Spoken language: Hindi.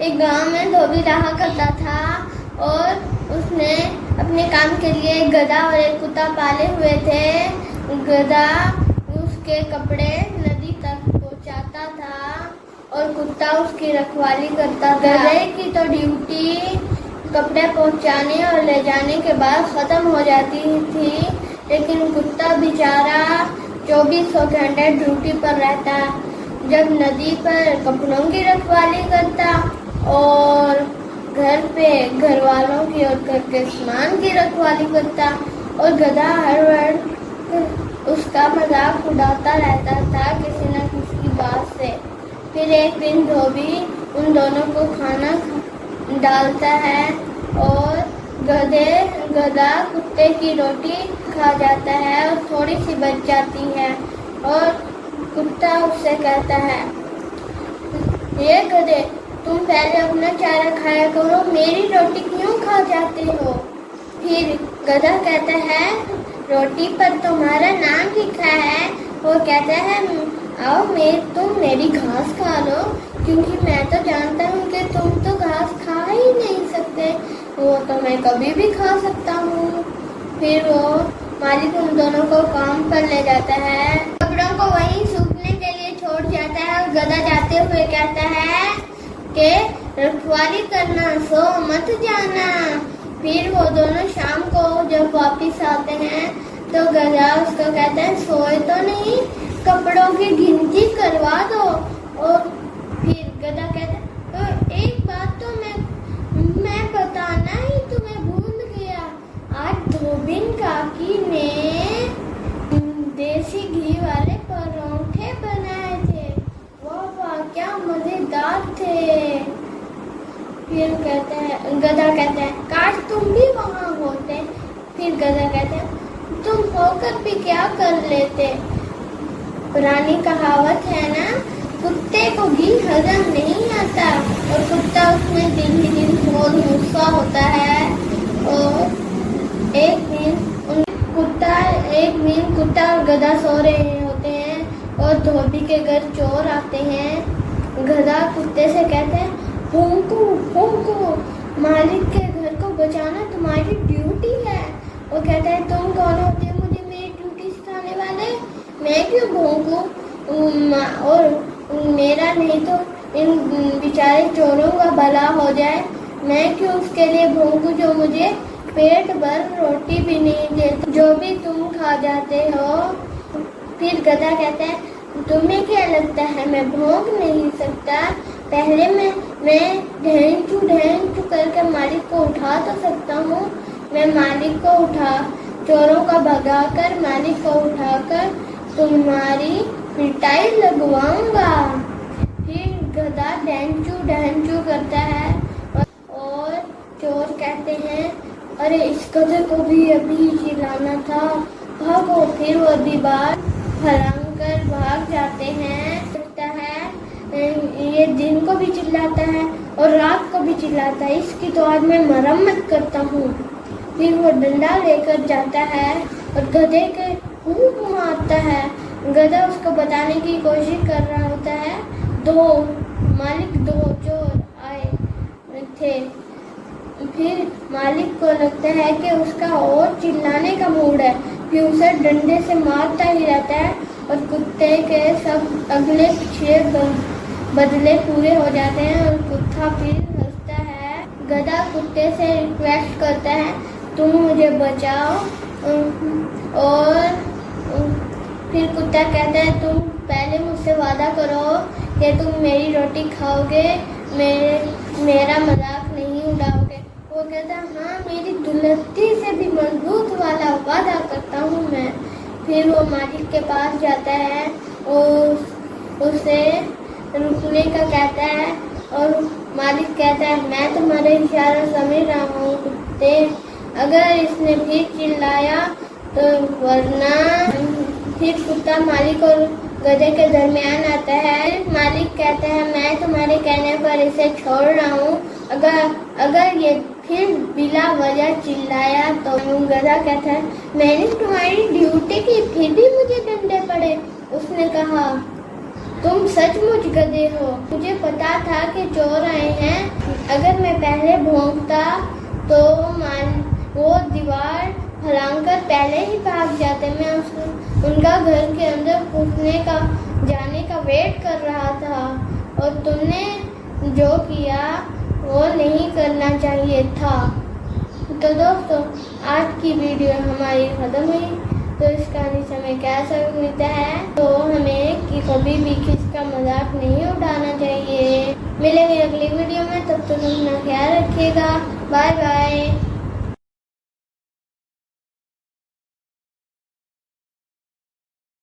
एक गांव में धोबी रहा करता था और उसने अपने काम के लिए एक गधा और एक कुत्ता पाले हुए थे। गधा उसके कपड़े नदी तक पहुंचाता था और कुत्ता उसकी रखवाली करता था। गधे की तो ड्यूटी कपड़े पहुंचाने और ले जाने के बाद खत्म हो जाती थी, लेकिन कुत्ता बेचारा 24 घंटे ड्यूटी पर रहता, जब नदी पर कपड़ों की रखवाली करता और घर पे घर वालों की और घर के सामान की रखवाली करता, और गधा हर वक्त उसका मजाक उड़ाता रहता था किसी न किसी बात से। फिर एक दिन धोबी उन दोनों को खाना डालता है और गधा कुत्ते की रोटी खा जाता है और थोड़ी सी बच जाती है, और कुत्ता उससे कहता है, ये गधे, तुम पहले अपना चारा खाया करो, मेरी रोटी क्यों खा जाते हो? फिर गधा कहता है, रोटी पर तुम्हारा नाम लिखा है। वो कहता है, आओ तुम मेरी घास खा लो, क्योंकि मैं तो जानता हूँ कि तुम तो घास खा ही नहीं सकते, वो तो मैं कभी भी खा सकता हूँ। फिर वो मालिक उन दोनों को काम पर ले जाता है, कपड़ों को वहीं सूखने के लिए छोड़ जाता है, और गधा जाते हुए कहता है कि रखवाली करना, सो मत जाना। फिर वो दोनों शाम को जब वापिस आते हैं तो गधा उसको कहता है, सोए तो नहीं, कपड़ों की गिनती करवा दो। और फिर गधा कहता है, तो एक बात तो मैं बताना ही तुम्हें भूल गया, आज धोबिन काकी ने देसी घी वाले परोठे बनाए थे, वाह वाह क्या मजेदार थे। फिर गधा कहता है, काश तुम भी वहाँ होते। फिर गधा कहता है, तुम होकर भी क्या कर लेते? पुरानी कहावत है ना, कुत्ते को घी हजम नहीं आता, और कुत्ता उसमें दिन ही दिन बहुत गुस्सा होता है। और एक दिन कुत्ता और गधा सो रहे होते हैं और धोबी के घर चोर आते हैं। गधा कुत्ते से कहते हैं, भौंको भौंको, मालिक के घर को बचाना तुम्हारी ड्यूटी है। वो कहता है, तुम कौन होते हो मुझे मेरी ड्यूटी सिखाने वाले? मैं क्यों भौंकूं? और मेरा नहीं तो इन बेचारे चोरों का भला हो जाए, मैं क्यों उसके लिए भौंकूं जो मुझे पेट भर रोटी भी नहीं देते, जो भी तुम खा जाते हो। फिर गधा कहता है, तुम्हें क्या लगता है मैं भौंक नहीं सकता? पहले मैं ढेंचू करके मालिक को उठा तो सकता हूँ। मैं मालिक को चोरों का भगाकर मालिक को उठाकर तुम्हारी पिटाई लगवाऊंगा। फिर गधा ढेंचू करता है और चोर कहते हैं, अरे इस गधे को भी अभी चिल्लाना था, भागो। फिर वो दीवार फलांग भाग जाते हैं। लगता है ये दिन को भी चिल्लाता है और रात को भी चिल्लाता है, इसकी तो आज मैं मरम्मत करता हूँ। फिर वो डंडा लेकर जाता है और गधे के खूब मारता है। गधा उसको बताने की कोशिश कर रहा होता है, दो चोर आए थे। फिर मालिक को लगता है कि उसका और चिल्लाने का मूड है, फिर उसे डंडे से मारता ही रहता है और कुत्ते के सब अगले पिछले बदले पूरे हो जाते हैं और कुत्ता फिर हंसता है। गधा कुत्ते से रिक्वेस्ट करता है, तुम मुझे बचाओ। और फिर कुत्ता कहता है, तुम पहले मुझसे वादा करो कि तुम मेरी रोटी खाओगे, मेरा मजाक नहीं उड़ाओगे। वो कहता है, हाँ मेरी दुलत्ती से भी मजबूत वाला वादा करता हूँ मैं। फिर वो मालिक के पास जाता है और उसे रुकने का कहता है और मालिक कहता है, मैं तुम्हारे इशारा समझ रहा हूँ कुत्ते, अगर इसने फिर चिल्लाया तो वरना। फिर कुत्ता मालिक और गधे के दरमियान आता है। मालिक कहता है, मैं तुम्हारे कहने पर इसे छोड़ रहा हूँ, अगर ये फिर बिला वजह चिल्लाया तो। गधा कहता है, मैंने तुम्हारी ड्यूटी की फिर भी मुझे डंडे पड़े। उसने कहा, तुम सचमुच गधे हो। मुझे पता था कि चोर आए हैं। अगर मैं पहले भौंकता तो वो दीवार फलांकर पहले ही भाग जाते। मैं उनका घर के अंदर जाने का वेट कर रहा था और तुमने जो किया वो नहीं करना चाहिए था। तो दोस्तों, आज की वीडियो हमारी खत्म हुई। तो इस कहानी से हमें क्या सबक मिलता है? तो हमें कि कभी भी किसी का मजाक नहीं उठाना चाहिए। मिलेंगे अगली वीडियो में, तब तक अपना ख्याल रखिएगा। Bye bye.